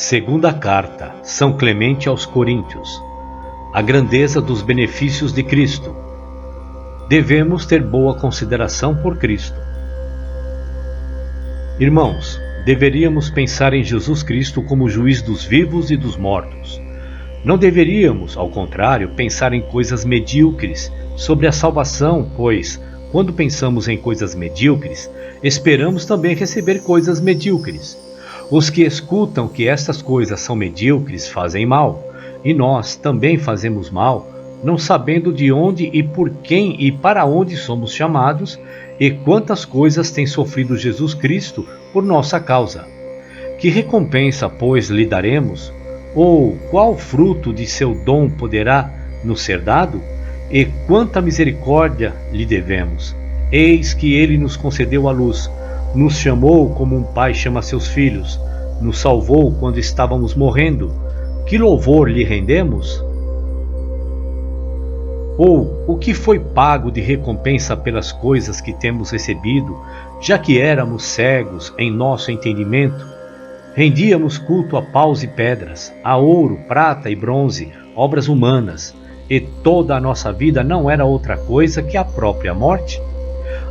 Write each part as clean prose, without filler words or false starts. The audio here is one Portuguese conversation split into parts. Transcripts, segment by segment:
Segunda carta, São Clemente aos Coríntios. A grandeza dos benefícios de Cristo. Devemos ter boa consideração por Cristo. Irmãos, deveríamos pensar em Jesus Cristo como juiz dos vivos e dos mortos. Não deveríamos, ao contrário, pensar em coisas medíocres sobre a salvação, pois, quando pensamos em coisas medíocres, esperamos também receber coisas medíocres. Os que escutam que estas coisas são medíocres fazem mal, e nós também fazemos mal, não sabendo de onde e por quem e para onde somos chamados, e quantas coisas tem sofrido Jesus Cristo por nossa causa. Que recompensa, pois, lhe daremos? Ou qual fruto de seu dom poderá nos ser dado? E quanta misericórdia lhe devemos? Eis que ele nos concedeu a luz, nos chamou como um pai chama seus filhos, nos salvou quando estávamos morrendo. Que louvor lhe rendemos? Ou o que foi pago de recompensa pelas coisas que temos recebido, já que éramos cegos em nosso entendimento? Rendíamos culto a paus e pedras, a ouro, prata e bronze, obras humanas, e toda a nossa vida não era outra coisa que a própria morte?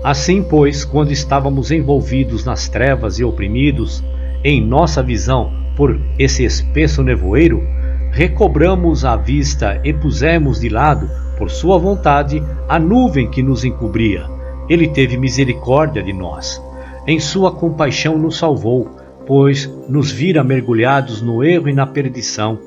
Assim, pois, quando estávamos envolvidos nas trevas e oprimidos, em nossa visão, por esse espesso nevoeiro, recobramos a vista e pusemos de lado, por sua vontade, a nuvem que nos encobria. Ele teve misericórdia de nós. Em sua compaixão nos salvou, pois nos vira mergulhados no erro e na perdição,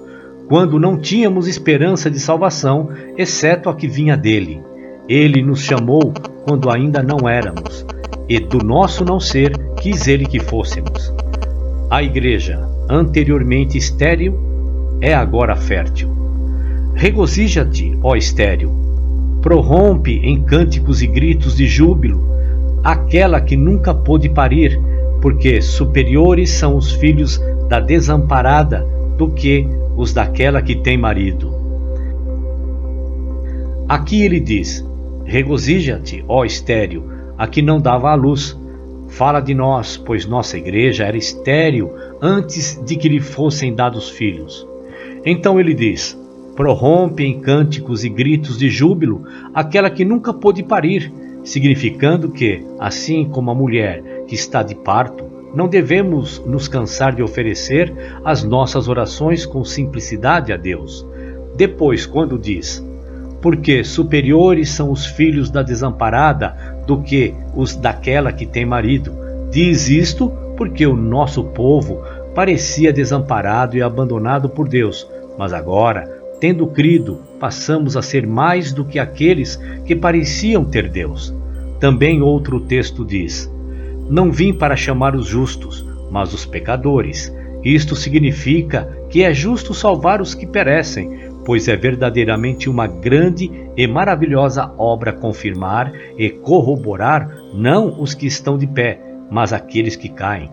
quando não tínhamos esperança de salvação, exceto a que vinha dele. Ele nos chamou quando ainda não éramos, e do nosso não ser quis ele que fôssemos. A igreja, anteriormente estéril, é agora fértil. Regozija-te, ó estéril, prorrompe em cânticos e gritos de júbilo, aquela que nunca pôde parir, porque superiores são os filhos da desamparada do que os daquela que tem marido. Aqui ele diz: regozija-te, ó estéril, a que não dava à luz. Fala de nós, pois nossa igreja era estéril antes de que lhe fossem dados filhos. Então ele diz: prorrompe em cânticos e gritos de júbilo aquela que nunca pôde parir, significando que, assim como a mulher que está de parto, não devemos nos cansar de oferecer as nossas orações com simplicidade a Deus. Depois, quando diz: porque superiores são os filhos da desamparada do que os daquela que tem marido. Diz isto porque o nosso povo parecia desamparado e abandonado por Deus, mas agora, tendo crido, passamos a ser mais do que aqueles que pareciam ter Deus. Também outro texto diz: não vim para chamar os justos, mas os pecadores. Isto significa que é justo salvar os que perecem, pois é verdadeiramente uma grande e maravilhosa obra confirmar e corroborar não os que estão de pé, mas aqueles que caem.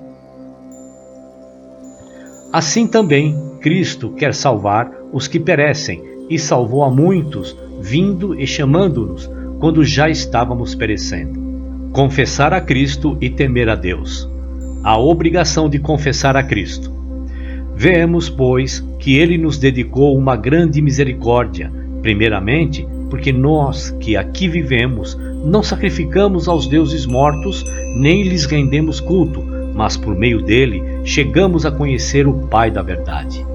Assim também Cristo quer salvar os que perecem, e salvou a muitos, vindo e chamando-nos, quando já estávamos perecendo. Confessar a Cristo e temer a Deus. A obrigação de confessar a Cristo. Vemos, pois, que ele nos dedicou uma grande misericórdia, primeiramente, porque nós que aqui vivemos não sacrificamos aos deuses mortos, nem lhes rendemos culto, mas por meio dele chegamos a conhecer o Pai da verdade.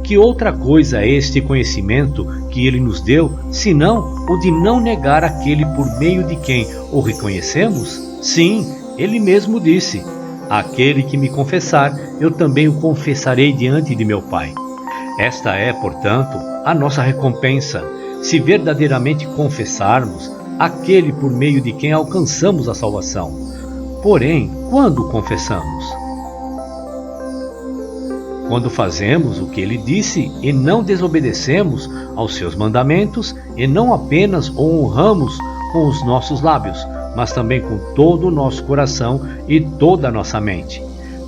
Que outra coisa é este conhecimento que ele nos deu, senão o de não negar aquele por meio de quem o reconhecemos? Sim, ele mesmo disse: aquele que me confessar, eu também o confessarei diante de meu Pai. Esta é, portanto, a nossa recompensa, se verdadeiramente confessarmos aquele por meio de quem alcançamos a salvação. Porém, quando confessamos? Quando fazemos o que ele disse e não desobedecemos aos seus mandamentos, e não apenas o honramos com os nossos lábios, mas também com todo o nosso coração e toda a nossa mente.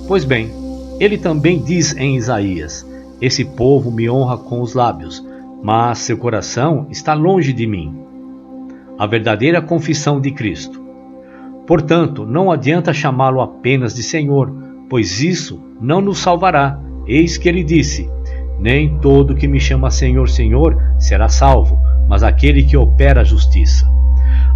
Pois bem, ele também diz em Isaías: esse povo me honra com os lábios, mas seu coração está longe de mim. A verdadeira confissão de Cristo. Portanto, não adianta chamá-lo apenas de Senhor, pois isso não nos salvará, eis que ele disse: nem todo que me chama Senhor, Senhor será salvo, mas aquele que opera a justiça.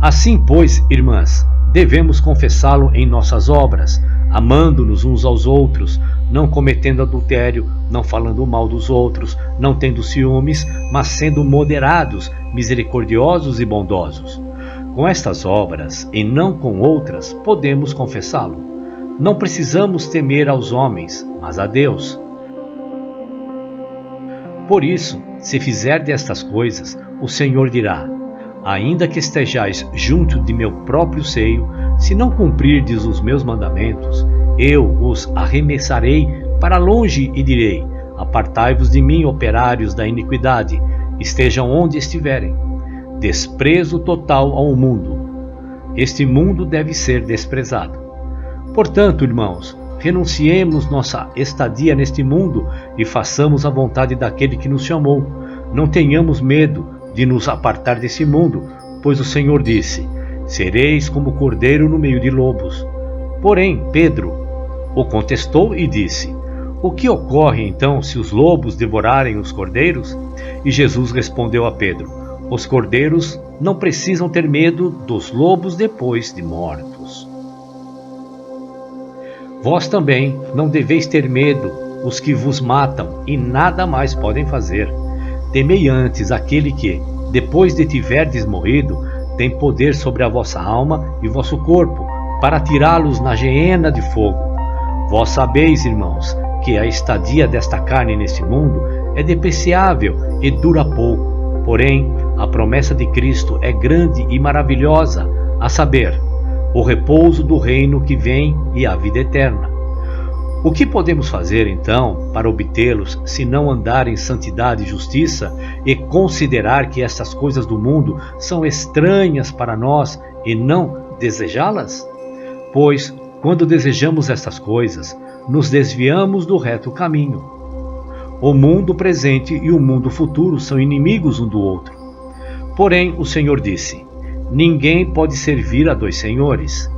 Assim, pois, irmãs, devemos confessá-lo em nossas obras, amando-nos uns aos outros, não cometendo adultério, não falando mal dos outros, não tendo ciúmes, mas sendo moderados, misericordiosos e bondosos. Com estas obras, e não com outras, podemos confessá-lo. Não precisamos temer aos homens, mas a Deus. Por isso, se fizerdes estas coisas, o Senhor dirá: ainda que estejais junto de meu próprio seio, se não cumprirdes os meus mandamentos, eu os arremessarei para longe e direi: apartai-vos de mim, operários da iniquidade, estejam onde estiverem. Desprezo total ao mundo. Este mundo deve ser desprezado. Portanto, irmãos, renunciemos nossa estadia neste mundo e façamos a vontade daquele que nos chamou. Não tenhamos medo de nos apartar desse mundo, pois o Senhor disse: sereis como cordeiro no meio de lobos. Porém, Pedro o contestou e disse: o que ocorre então se os lobos devorarem os cordeiros? E Jesus respondeu a Pedro: os cordeiros não precisam ter medo dos lobos depois de mortos. Vós também não deveis ter medo os que vos matam e nada mais podem fazer. Temei antes aquele que, depois de tiverdes morrido, tem poder sobre a vossa alma e vosso corpo, para tirá-los na geena de fogo. Vós sabeis, irmãos, que a estadia desta carne neste mundo é depreciável e dura pouco. Porém, a promessa de Cristo é grande e maravilhosa, a saber, o repouso do reino que vem e a vida eterna. O que podemos fazer, então, para obtê-los, se não andar em santidade e justiça e considerar que estas coisas do mundo são estranhas para nós e não desejá-las? Pois, quando desejamos estas coisas, nos desviamos do reto caminho. O mundo presente e o mundo futuro são inimigos um do outro. Porém, o Senhor disse: ninguém pode servir a dois senhores.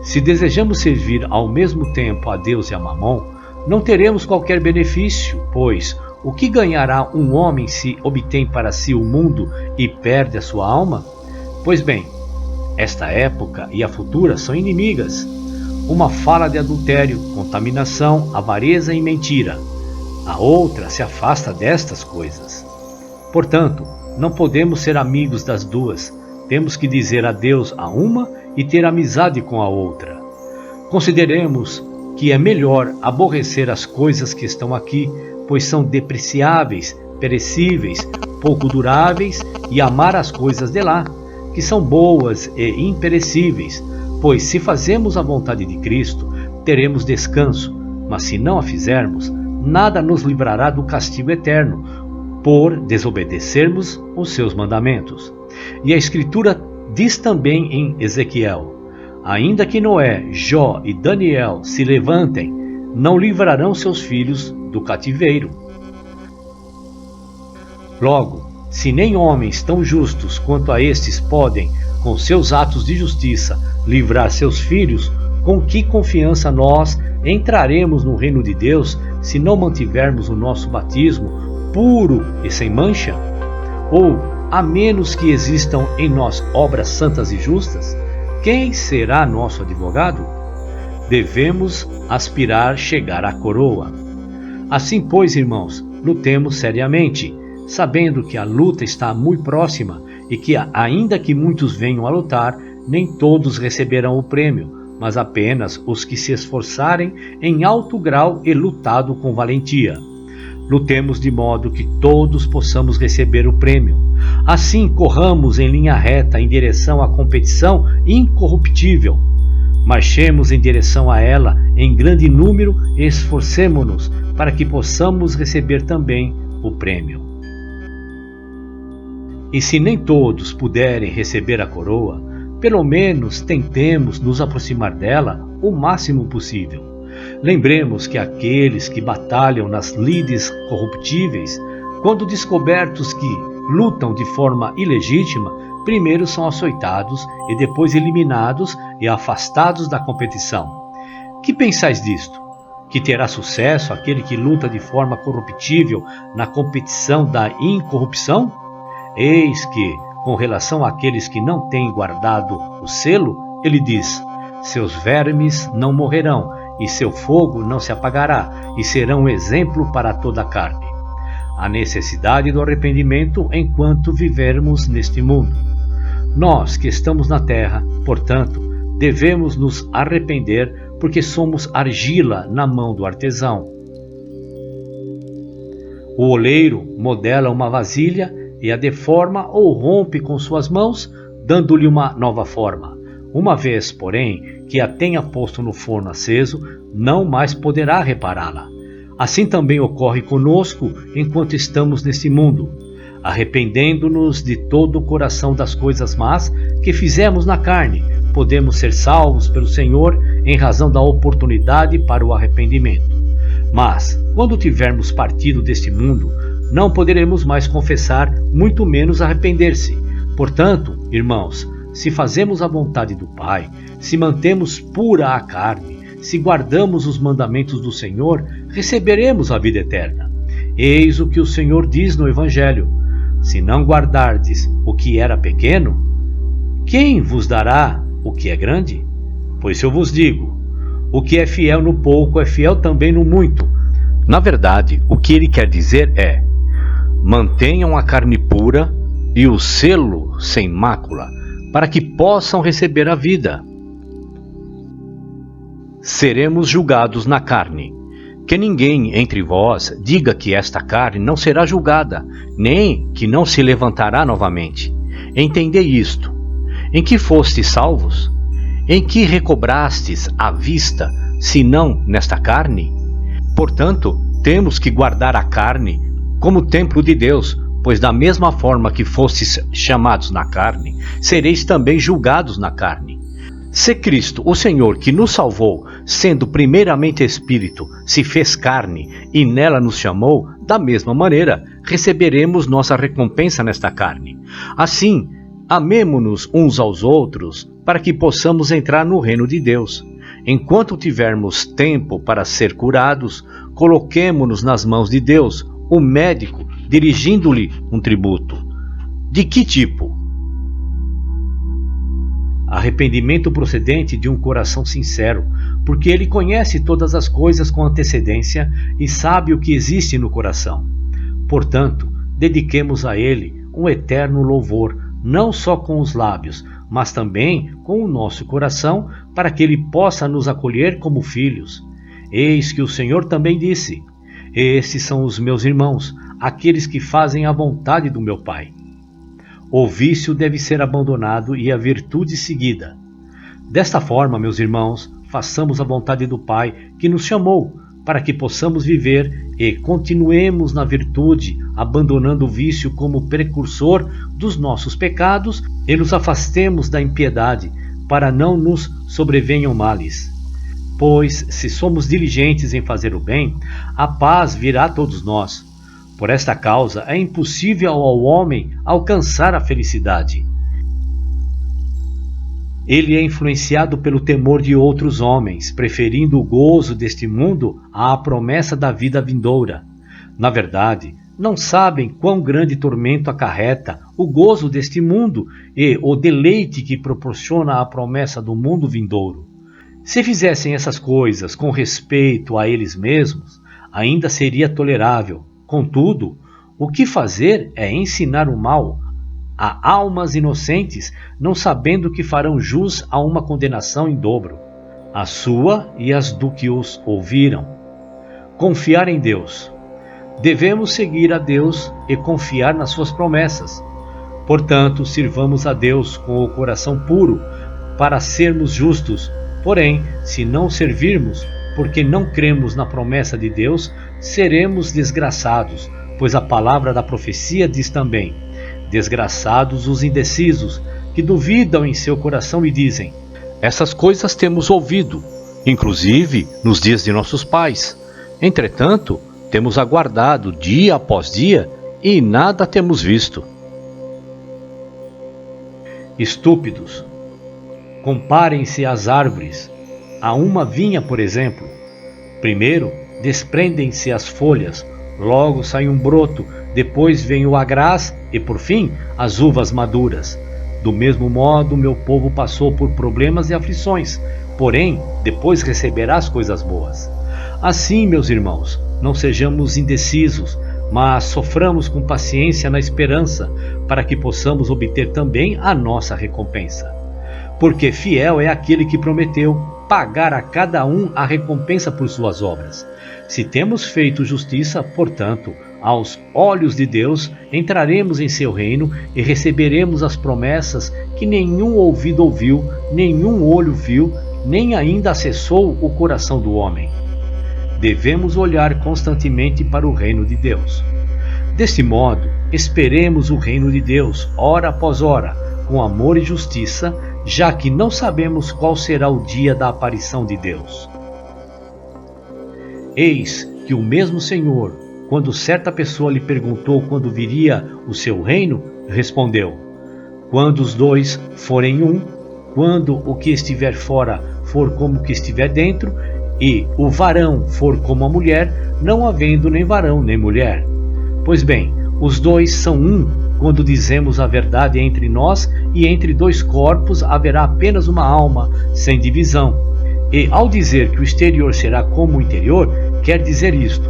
Se desejamos servir ao mesmo tempo a Deus e a Mamon, não teremos qualquer benefício, pois o que ganhará um homem se obtém para si o mundo e perde a sua alma? Pois bem, esta época e a futura são inimigas. Uma fala de adultério, contaminação, avareza e mentira. A outra se afasta destas coisas. Portanto, não podemos ser amigos das duas. Temos que dizer adeus a uma e ter amizade com a outra. Consideremos que é melhor aborrecer as coisas que estão aqui, pois são depreciáveis, perecíveis, pouco duráveis, e amar as coisas de lá, que são boas e imperecíveis, pois se fazemos a vontade de Cristo, teremos descanso, mas se não a fizermos, nada nos livrará do castigo eterno, por desobedecermos os seus mandamentos. E a Escritura diz também em Ezequiel: ainda que Noé, Jó e Daniel se levantem, não livrarão seus filhos do cativeiro. Logo, se nem homens tão justos quanto a estes podem, com seus atos de justiça, livrar seus filhos, com que confiança nós entraremos no reino de Deus se não mantivermos o nosso batismo puro e sem mancha? Ou, a menos que existam em nós obras santas e justas, quem será nosso advogado? Devemos aspirar chegar à coroa. Assim, pois, irmãos, lutemos seriamente, sabendo que a luta está muito próxima e que, ainda que muitos venham a lutar, nem todos receberão o prêmio, mas apenas os que se esforçarem em alto grau e lutado com valentia. Lutemos de modo que todos possamos receber o prêmio. Assim, corramos em linha reta em direção à competição incorruptível. Marchemos em direção a ela em grande número e esforcemo-nos para que possamos receber também o prêmio. E se nem todos puderem receber a coroa, pelo menos tentemos nos aproximar dela o máximo possível. Lembremos que aqueles que batalham nas lides corruptíveis, quando descobertos que lutam de forma ilegítima, primeiro são açoitados e depois eliminados e afastados da competição. Que pensais disto? que terá sucesso aquele que luta de forma corruptível na competição da incorrupção? Eis que, com relação àqueles que não têm guardado o selo, ele diz: seus vermes não morrerão, e seu fogo não se apagará, e serão um exemplo para toda a carne. A necessidade do arrependimento enquanto vivermos neste mundo. Nós que estamos na terra, portanto, devemos nos arrepender, porque somos argila na mão do artesão. O oleiro modela uma vasilha e a deforma ou rompe com suas mãos, dando-lhe uma nova forma. Uma vez, porém, que a tenha posto no forno aceso, não mais poderá repará-la. Assim também ocorre conosco enquanto estamos neste mundo, arrependendo-nos de todo o coração das coisas más que fizemos na carne. Podemos ser salvos pelo Senhor em razão da oportunidade para o arrependimento. Mas, quando tivermos partido deste mundo, não poderemos mais confessar, muito menos arrepender-se. Portanto, irmãos, se fazemos a vontade do Pai, se mantemos pura a carne, se guardamos os mandamentos do Senhor, receberemos a vida eterna. Eis o que o Senhor diz no Evangelho: se não guardardes o que era pequeno, quem vos dará o que é grande? Pois se eu vos digo, o que é fiel no pouco é fiel também no muito. Na verdade, o que ele quer dizer é: mantenham a carne pura e o selo sem mácula, para que possam receber a vida. Seremos julgados na carne. Que ninguém entre vós diga que esta carne não será julgada, nem que não se levantará novamente. Entendei isto. Em que fostes salvos? Em que recobrastes a vista, se não nesta carne? Portanto, temos que guardar a carne como templo de Deus, pois da mesma forma que fostes chamados na carne, sereis também julgados na carne. Se Cristo, o Senhor, que nos salvou, sendo primeiramente Espírito, se fez carne e nela nos chamou, da mesma maneira, receberemos nossa recompensa nesta carne. Assim, amemo-nos uns aos outros, para que possamos entrar no reino de Deus. Enquanto tivermos tempo para ser curados, coloquemo-nos nas mãos de Deus, o médico, dirigindo-lhe um tributo. De que tipo? Arrependimento procedente de um coração sincero, porque ele conhece todas as coisas com antecedência e sabe o que existe no coração. Portanto, dediquemos a ele um eterno louvor, não só com os lábios, mas também com o nosso coração, para que ele possa nos acolher como filhos. Eis que o Senhor também disse: estes são os meus irmãos, aqueles que fazem a vontade do meu Pai. O vício deve ser abandonado e a virtude seguida. Desta forma, meus irmãos, façamos a vontade do Pai que nos chamou, para que possamos viver e continuemos na virtude, abandonando o vício como precursor dos nossos pecados, e nos afastemos da impiedade, para não nos sobrevenham males. Pois, se somos diligentes em fazer o bem, a paz virá a todos nós. Por esta causa, é impossível ao homem alcançar a felicidade. Ele é influenciado pelo temor de outros homens, preferindo o gozo deste mundo à promessa da vida vindoura. Na verdade, não sabem quão grande tormento acarreta o gozo deste mundo e o deleite que proporciona a promessa do mundo vindouro. Se fizessem essas coisas com respeito a eles mesmos, ainda seria tolerável. Contudo, o que fazer é ensinar o mal a almas inocentes, não sabendo que farão jus a uma condenação em dobro, a sua e as do que os ouviram. Confiar em Deus. Devemos seguir a Deus e confiar nas suas promessas. Portanto, sirvamos a Deus com o coração puro, para sermos justos. Porém, se não servirmos, porque não cremos na promessa de Deus, seremos desgraçados, pois a palavra da profecia diz também: desgraçados os indecisos, que duvidam em seu coração e dizem: essas coisas temos ouvido, inclusive nos dias de nossos pais. Entretanto, temos aguardado dia após dia e nada temos visto. Estúpidos, comparem-se às árvores, a uma vinha, por exemplo. Primeiro, desprendem-se as folhas, logo sai um broto, depois vem o agraz e, por fim, as uvas maduras. Do mesmo modo, meu povo passou por problemas e aflições, porém, depois receberá as coisas boas. Assim, meus irmãos, não sejamos indecisos, mas soframos com paciência na esperança, para que possamos obter também a nossa recompensa. Porque fiel é aquele que prometeu pagar a cada um a recompensa por suas obras. Se temos feito justiça, portanto, aos olhos de Deus, entraremos em seu reino e receberemos as promessas que nenhum ouvido ouviu, nenhum olho viu, nem ainda acessou o coração do homem. Devemos olhar constantemente para o reino de Deus. Deste modo, esperemos o reino de Deus, hora após hora, com amor e justiça, já que não sabemos qual será o dia da aparição de Deus. Eis que o mesmo Senhor, quando certa pessoa lhe perguntou quando viria o seu reino, respondeu: quando os dois forem um, quando o que estiver fora for como o que estiver dentro, e o varão for como a mulher, não havendo nem varão nem mulher. Pois bem, os dois são um, quando dizemos a verdade entre nós, e entre dois corpos haverá apenas uma alma, sem divisão. E ao dizer que o exterior será como o interior, quer dizer isto: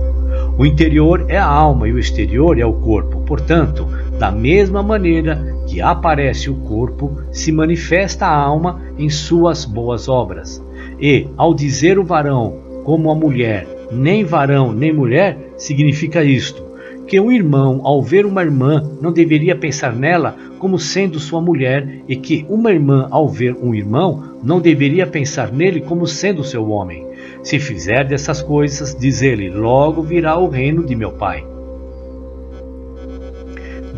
o interior é a alma e o exterior é o corpo. Portanto, da mesma maneira que aparece o corpo, se manifesta a alma em suas boas obras. E, ao dizer o varão como a mulher, nem varão nem mulher, significa isto: que um irmão, ao ver uma irmã, não deveria pensar nela como sendo sua mulher, e que uma irmã, ao ver um irmão, não deveria pensar nele como sendo seu homem. Se fizer dessas coisas, diz ele, logo virá o reino de meu Pai.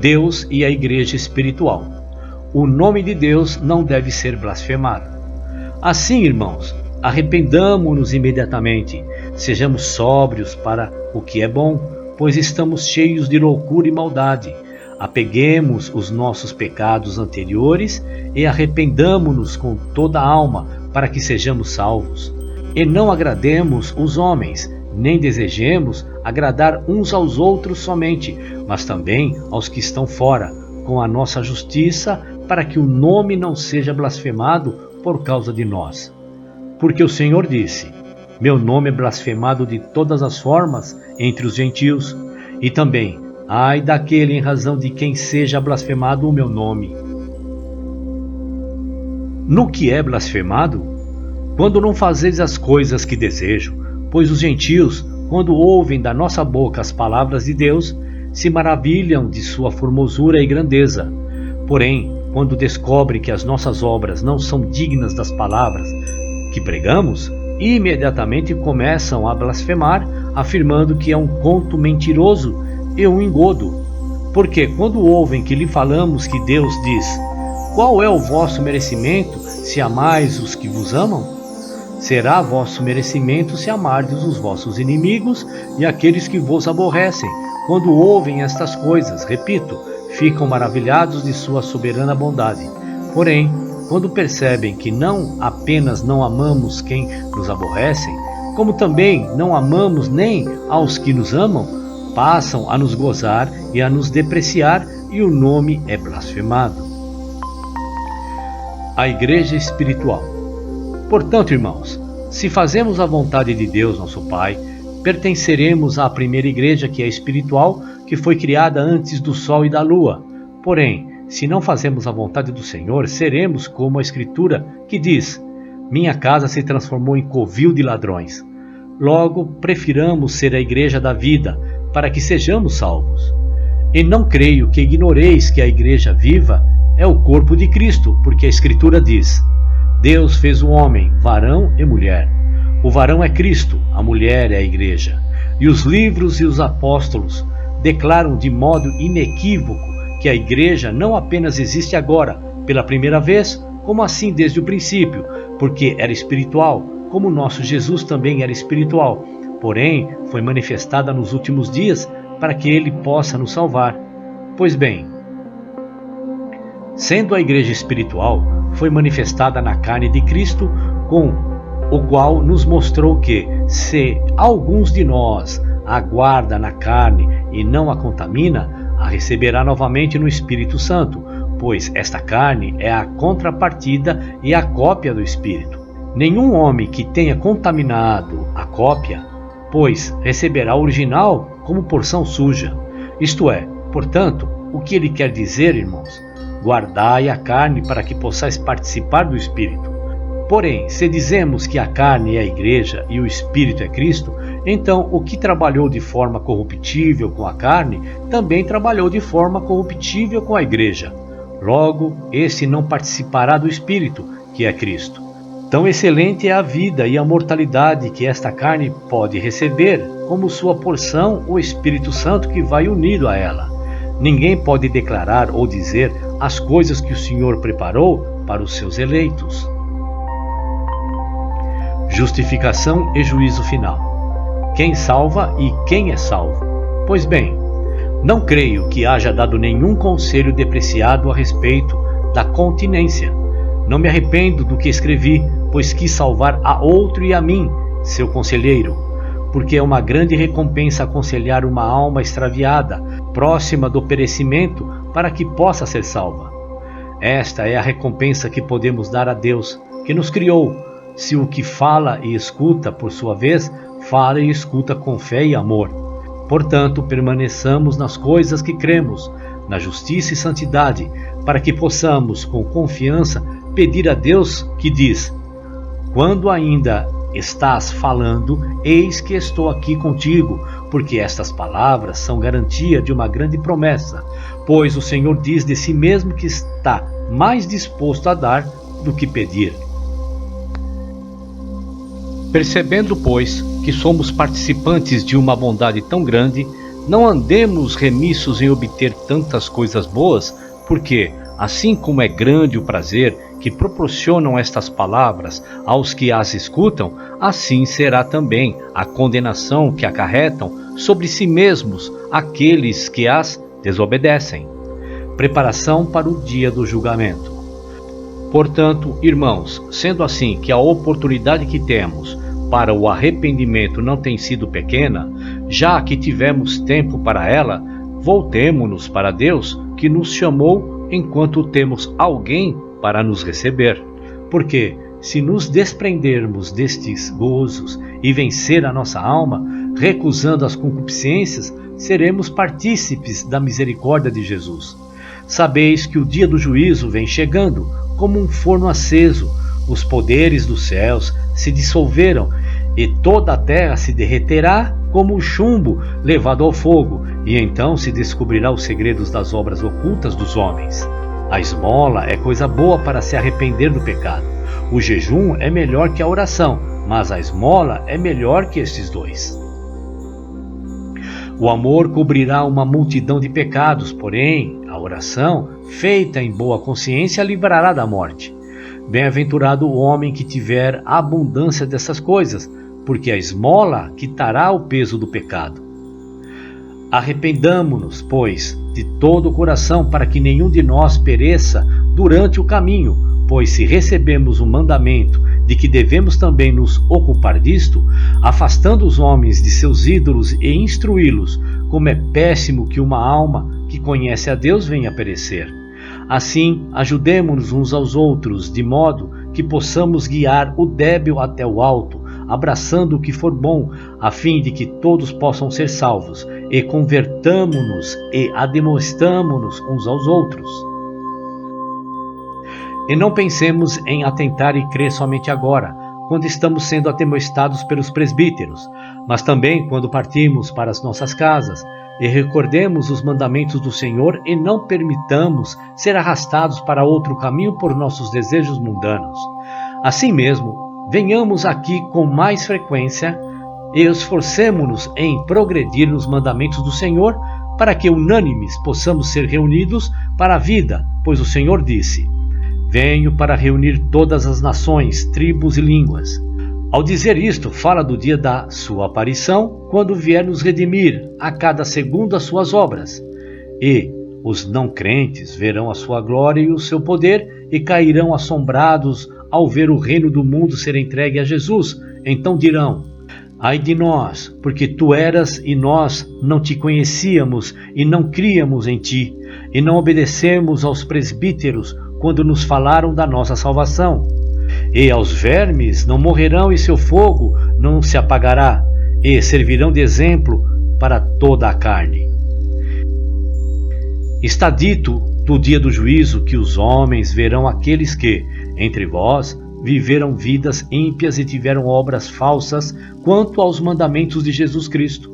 Deus e a Igreja Espiritual. O nome de Deus não deve ser blasfemado. Assim, irmãos, arrependamo-nos imediatamente, sejamos sóbrios para o que é bom, pois estamos cheios de loucura e maldade. Apeguemos os nossos pecados anteriores e arrependamo-nos com toda a alma, para que sejamos salvos. E não agrademos os homens, nem desejemos agradar uns aos outros somente, mas também aos que estão fora, com a nossa justiça, para que o nome não seja blasfemado por causa de nós. Porque o Senhor disse: meu nome é blasfemado de todas as formas entre os gentios, e também, ai daquele em razão de quem seja blasfemado o meu nome. No que é blasfemado? Quando não fazeis as coisas que desejo, pois os gentios, quando ouvem da nossa boca as palavras de Deus, se maravilham de sua formosura e grandeza. Porém, quando descobrem que as nossas obras não são dignas das palavras que pregamos, imediatamente começam a blasfemar, afirmando que é um conto mentiroso e um engodo. Porque quando ouvem que lhe falamos que Deus diz: qual é o vosso merecimento se amais os que vos amam? Será vosso merecimento se amardes os vossos inimigos e aqueles que vos aborrecem. Quando ouvem estas coisas, repito, ficam maravilhados de sua soberana bondade. Porém, quando percebem que não apenas não amamos quem nos aborrecem, como também não amamos nem aos que nos amam, passam a nos gozar e a nos depreciar, e o nome é blasfemado. A Igreja Espiritual. Portanto, irmãos, se fazemos a vontade de Deus, nosso Pai, pertenceremos à primeira igreja, que é espiritual, que foi criada antes do sol e da lua. Porém, se não fazemos a vontade do Senhor, seremos como a Escritura, que diz: minha casa se transformou em covil de ladrões. Logo, prefiramos ser a igreja da vida, para que sejamos salvos. E não creio que ignoreis que a igreja viva é o corpo de Cristo, porque a Escritura diz: Deus fez o homem, varão e mulher. O varão é Cristo, a mulher é a igreja. E os livros e os apóstolos declaram de modo inequívoco que a igreja não apenas existe agora, pela primeira vez, como assim desde o princípio, porque era espiritual, como nosso Jesus também era espiritual, porém foi manifestada nos últimos dias para que ele possa nos salvar. Pois bem, sendo a igreja espiritual, foi manifestada na carne de Cristo com o qual nos mostrou que, se alguns de nós a guarda na carne e não a contamina, a receberá novamente no Espírito Santo, pois esta carne é a contrapartida e a cópia do Espírito. Nenhum homem que tenha contaminado a cópia, pois receberá o original como porção suja. Isto é, portanto, o que ele quer dizer, irmãos? Guardai a carne para que possais participar do Espírito. Porém, se dizemos que a carne é a igreja e o Espírito é Cristo, então o que trabalhou de forma corruptível com a carne, também trabalhou de forma corruptível com a igreja. Logo, esse não participará do Espírito, que é Cristo. Tão excelente é a vida e a mortalidade que esta carne pode receber, como sua porção o Espírito Santo que vai unido a ela. Ninguém pode declarar ou dizer as coisas que o Senhor preparou para os seus eleitos. Justificação e juízo final. Quem salva e quem é salvo? Pois bem, não creio que haja dado nenhum conselho depreciado a respeito da continência. Não me arrependo do que escrevi, pois quis salvar a outro e a mim, seu conselheiro, porque é uma grande recompensa aconselhar uma alma extraviada, próxima do perecimento, para que possa ser salva. Esta é a recompensa que podemos dar a Deus, que nos criou, se o que fala e escuta, por sua vez, fala e escuta com fé e amor. Portanto, permaneçamos nas coisas que cremos, na justiça e santidade, para que possamos, com confiança, pedir a Deus que diz: quando ainda estás falando, eis que estou aqui contigo, porque estas palavras são garantia de uma grande promessa, pois o Senhor diz de si mesmo que está mais disposto a dar do que pedir. Percebendo, pois, que somos participantes de uma bondade tão grande, não andemos remissos em obter tantas coisas boas, porque, assim como é grande o prazer que proporcionam estas palavras aos que as escutam, assim será também a condenação que acarretam sobre si mesmos aqueles que as desobedecem. Preparação para o dia do julgamento. Portanto, irmãos, sendo assim que a oportunidade que temos para o arrependimento não tem sido pequena, já que tivemos tempo para ela, voltemo-nos para Deus, que nos chamou enquanto temos alguém para nos receber. Porque, se nos desprendermos destes gozos e vencer a nossa alma, recusando as concupiscências, seremos partícipes da misericórdia de Jesus. Sabeis que o dia do juízo vem chegando, como um forno aceso. Os poderes dos céus se dissolveram, e toda a terra se derreterá como o chumbo levado ao fogo, e então se descobrirá os segredos das obras ocultas dos homens. A esmola é coisa boa para se arrepender do pecado. O jejum é melhor que a oração, mas a esmola é melhor que estes dois. O amor cobrirá uma multidão de pecados, porém, a oração, feita em boa consciência, livrará da morte. Bem-aventurado o homem que tiver abundância dessas coisas, porque a esmola quitará o peso do pecado. Arrependamo-nos, pois, de todo o coração, para que nenhum de nós pereça durante o caminho, pois se recebemos o mandamento de que devemos também nos ocupar disto, afastando os homens de seus ídolos e instruí-los, como é péssimo que uma alma que conhece a Deus venha a perecer. Assim, ajudemo-nos uns aos outros, de modo que possamos guiar o débil até o alto, abraçando o que for bom, a fim de que todos possam ser salvos, e convertamo-nos e admoestamo-nos uns aos outros. E não pensemos em atentar e crer somente agora, quando estamos sendo atemoestados pelos presbíteros, mas também quando partimos para as nossas casas, e recordemos os mandamentos do Senhor e não permitamos ser arrastados para outro caminho por nossos desejos mundanos. Assim mesmo, venhamos aqui com mais frequência e esforcemo-nos em progredir nos mandamentos do Senhor, para que unânimes possamos ser reunidos para a vida, pois o Senhor disse: venho para reunir todas as nações, tribos e línguas. Ao dizer isto, fala do dia da sua aparição, quando vier nos redimir, a cada segundo as suas obras. E os não crentes verão a sua glória e o seu poder, e cairão assombrados ao ver o reino do mundo ser entregue a Jesus, então dirão: ai de nós, porque tu eras e nós não te conhecíamos e não críamos em ti, e não obedecemos aos presbíteros quando nos falaram da nossa salvação. E aos vermes não morrerão e seu fogo não se apagará, e servirão de exemplo para toda a carne. Está dito do dia do juízo que os homens verão aqueles que, entre vós, viveram vidas ímpias e tiveram obras falsas quanto aos mandamentos de Jesus Cristo.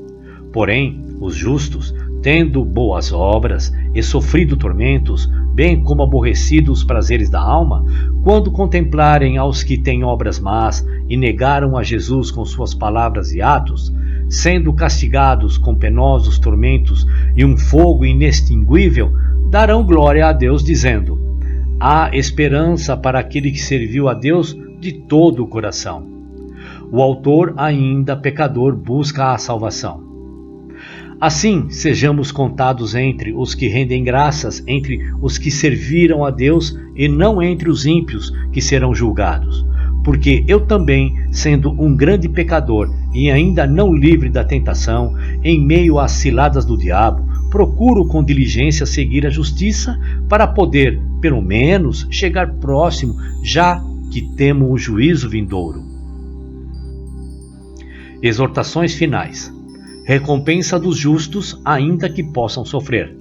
Porém, os justos, tendo boas obras e sofrido tormentos, bem como aborrecidos os prazeres da alma, quando contemplarem aos que têm obras más e negaram a Jesus com suas palavras e atos, sendo castigados com penosos tormentos e um fogo inextinguível, darão glória a Deus, dizendo: há esperança para aquele que serviu a Deus de todo o coração. O autor, ainda pecador, busca a salvação. Assim, sejamos contados entre os que rendem graças, entre os que serviram a Deus, e não entre os ímpios que serão julgados. Porque eu também, sendo um grande pecador e ainda não livre da tentação, em meio às ciladas do diabo, procuro com diligência seguir a justiça para poder, pelo menos, chegar próximo, já que temo o juízo vindouro. Exortações finais. Recompensa dos justos, ainda que possam sofrer.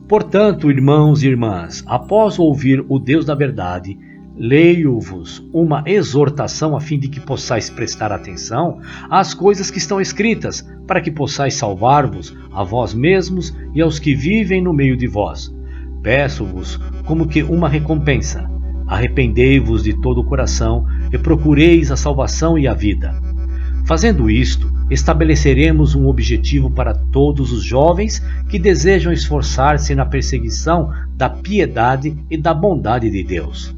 Portanto, irmãos e irmãs, após ouvir o Deus da verdade, leio-vos uma exortação a fim de que possais prestar atenção às coisas que estão escritas, para que possais salvar-vos a vós mesmos e aos que vivem no meio de vós. Peço-vos como que uma recompensa: arrependei-vos de todo o coração e procureis a salvação e a vida. Fazendo isto, estabeleceremos um objetivo para todos os jovens que desejam esforçar-se na perseguição da piedade e da bondade de Deus.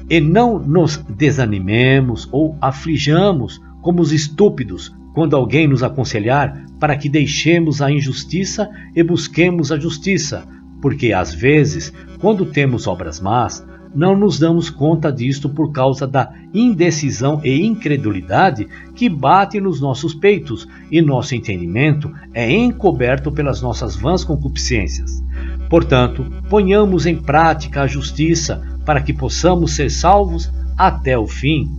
E não nos desanimemos ou aflijamos como os estúpidos quando alguém nos aconselhar para que deixemos a injustiça e busquemos a justiça, porque às vezes, quando temos obras más, não nos damos conta disto por causa da indecisão e incredulidade que bate nos nossos peitos, e nosso entendimento é encoberto pelas nossas vãs concupiscências. Portanto, ponhamos em prática a justiça para que possamos ser salvos até o fim.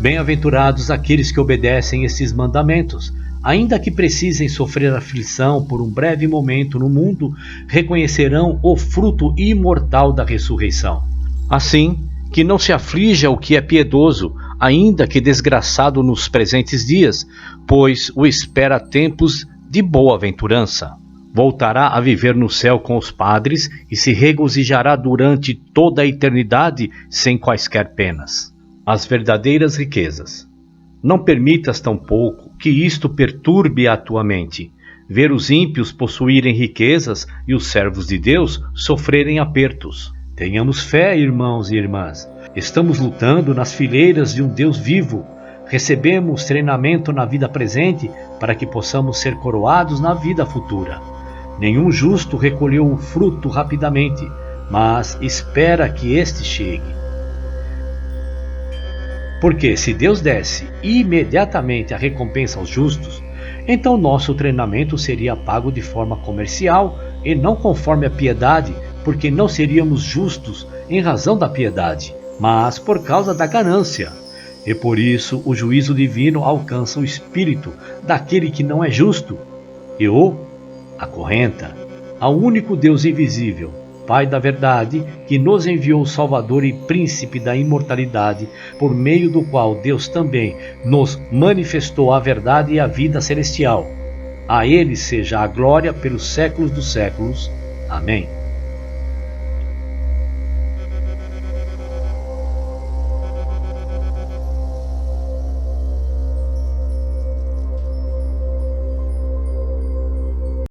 Bem-aventurados aqueles que obedecem estes mandamentos. Ainda que precisem sofrer aflição por um breve momento no mundo, reconhecerão o fruto imortal da ressurreição. Assim, que não se aflija o que é piedoso, ainda que desgraçado nos presentes dias, pois o espera tempos de boa-aventurança. Voltará a viver no céu com os padres e se regozijará durante toda a eternidade sem quaisquer penas. As verdadeiras riquezas. Não permitas tampouco que isto perturbe a tua mente, ver os ímpios possuírem riquezas e os servos de Deus sofrerem apertos. Tenhamos fé, irmãos e irmãs. Estamos lutando nas fileiras de um Deus vivo. Recebemos treinamento na vida presente para que possamos ser coroados na vida futura. Nenhum justo recolheu o fruto rapidamente, mas espera que este chegue. Porque se Deus desse imediatamente a recompensa aos justos, então nosso treinamento seria pago de forma comercial e não conforme a piedade, porque não seríamos justos em razão da piedade, mas por causa da ganância. E por isso o juízo divino alcança o espírito daquele que não é justo e o acorrenta ao único Deus invisível, Pai da verdade, que nos enviou o Salvador e Príncipe da imortalidade, por meio do qual Deus também nos manifestou a verdade e a vida celestial. A Ele seja a glória pelos séculos dos séculos. Amém.